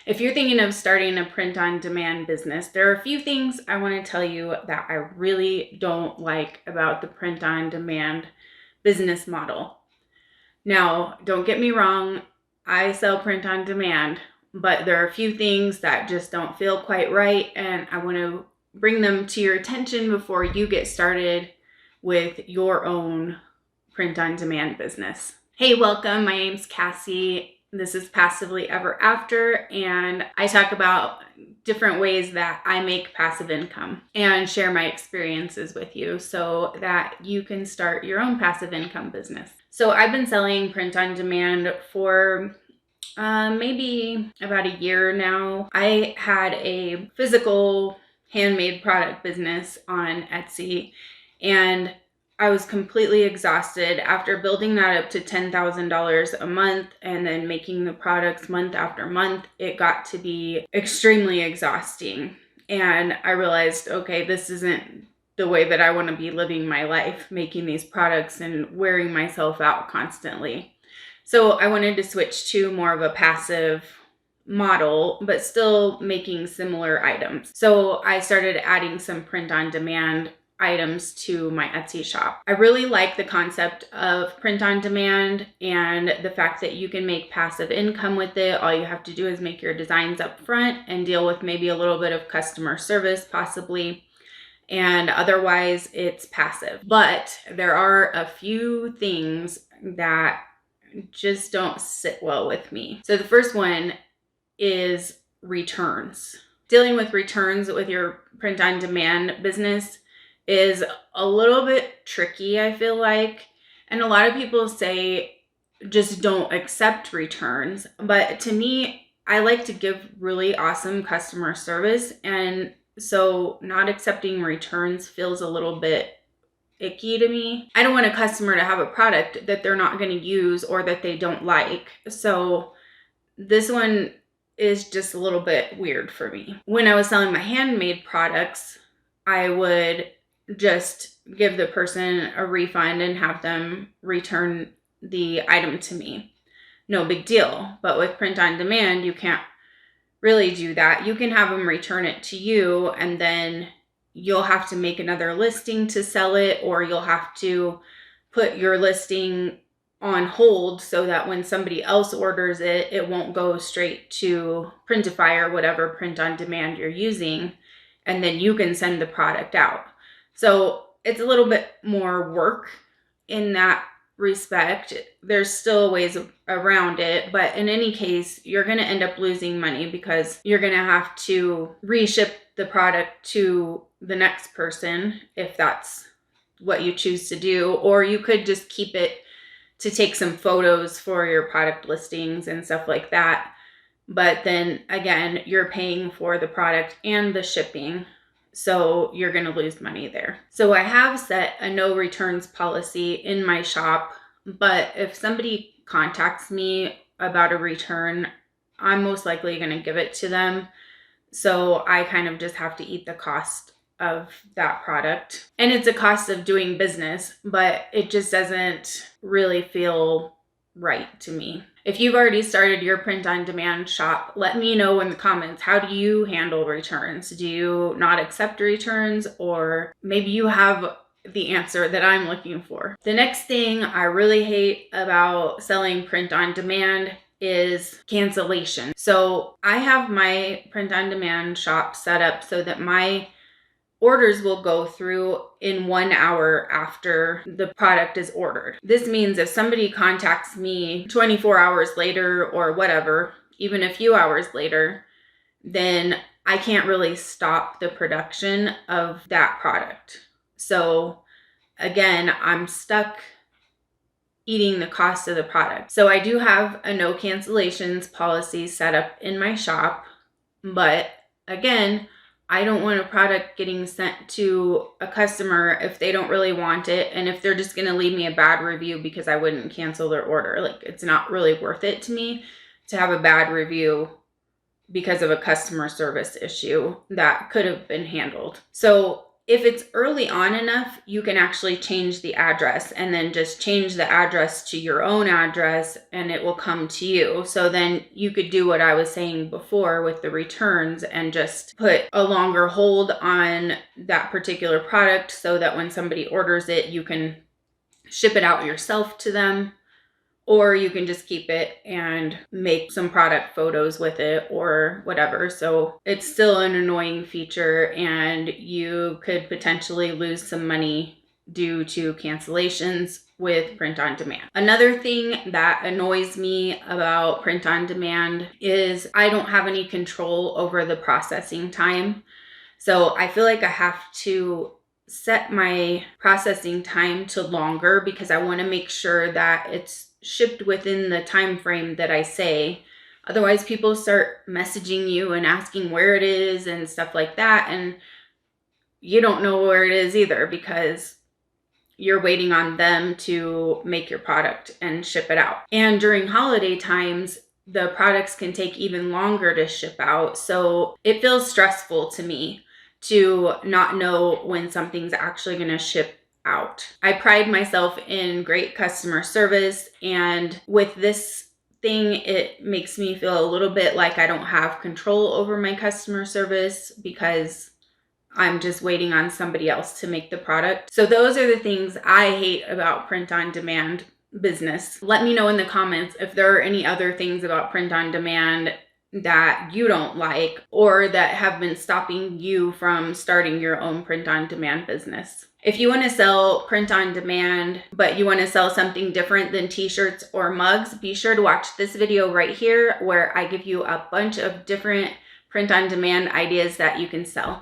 If you're thinking of starting a print-on-demand business, there are a few things I want to tell you that I really don't like about the print-on-demand business model. Now, don't get me wrong, I sell print-on-demand, but there are a few things that just don't feel quite right, and I want to bring them to your attention before you get started with your own print-on-demand business. Hey, welcome. My name's Cassie. This is Passively Ever After, and I talk about different ways that I make passive income and share my experiences with you so that you can start your own passive income business. So I've been selling print on demand for maybe about a year now. I had a physical handmade product business on Etsy, and I was completely exhausted after building that up to $10,000 a month and then making the products month after month. It got to be extremely exhausting. And I realized, okay, this isn't the way that I want to be living my life, making these products and wearing myself out constantly. So I wanted to switch to more of a passive model, but still making similar items. So I started adding some print on demand items to my Etsy shop. I really like the concept of print on demand and the fact that you can make passive income with it. All you have to do is make your designs up front and deal with maybe a little bit of customer service possibly. And otherwise it's passive. But there are a few things that just don't sit well with me. So the first one is returns. Dealing with returns with your print on demand business is a little bit tricky, I feel like. And a lot of people say just don't accept returns. But to me, I like to give really awesome customer service. And so not accepting returns feels a little bit icky to me. I don't want a customer to have a product that they're not going to use or that they don't like. So this one is just a little bit weird for me. When I was selling my handmade products, I would just give the person a refund and have them return the item to me. No big deal. But with print on demand, you can't really do that. You can have them return it to you, and then you'll have to make another listing to sell it, or you'll have to put your listing on hold so that when somebody else orders it, it won't go straight to Printify or whatever print on demand you're using, and then you can send the product out. So it's a little bit more work in that respect. There's still ways around it, but in any case, you're going to end up losing money because you're going to have to reship the product to the next person if that's what you choose to do, or you could just keep it to take some photos for your product listings and stuff like that. But then again, you're paying for the product and the shipping. So you're going to lose money there. So I have set a no returns policy in my shop, but if somebody contacts me about a return, I'm most likely going to give it to them. So I kind of just have to eat the cost of that product. And it's a cost of doing business, but it just doesn't really feel right to me. If you've already started your print on demand shop, let me know in the comments. How do you handle returns? Do you not accept returns, or maybe you have the answer that I'm looking for? The next thing I really hate about selling print on demand is cancellation. So I have my print on demand shop set up so that my orders will go through in 1 hour after the product is ordered. This means if somebody contacts me 24 hours later or whatever, even a few hours later, then I can't really stop the production of that product. So again, I'm stuck eating the cost of the product. So I do have a no cancellations policy set up in my shop, but again, I don't want a product getting sent to a customer if they don't really want it, and if they're just going to leave me a bad review because I wouldn't cancel their order. Like, it's not really worth it to me to have a bad review because of a customer service issue that could have been handled. So if it's early on enough, you can actually change the address and then just change the address to your own address and it will come to you. So then you could do what I was saying before with the returns and just put a longer hold on that particular product so that when somebody orders it, you can ship it out yourself to them. Or you can just keep it and make some product photos with it or whatever. So it's still an annoying feature and you could potentially lose some money due to cancellations with print on demand. Another thing that annoys me about print on demand is I don't have any control over the processing time. So I feel like I have to set my processing time to longer because I want to make sure that it's shipped within the time frame that I say. Otherwise, people start messaging you and asking where it is and stuff like that, and you don't know where it is either because you're waiting on them to make your product and ship it out. And during holiday times, the products can take even longer to ship out, so it feels stressful to me to not know when something's actually going to ship out. I pride myself in great customer service, and with this thing, it makes me feel a little bit like I don't have control over my customer service because I'm just waiting on somebody else to make the product. So those are the things I hate about print on demand business. Let me know in the comments if there are any other things about print on demand that you don't like or that have been stopping you from starting your own print on demand business. If you want to sell print on demand, but you want to sell something different than t-shirts or mugs, be sure to watch this video right here where I give you a bunch of different print on demand ideas that you can sell.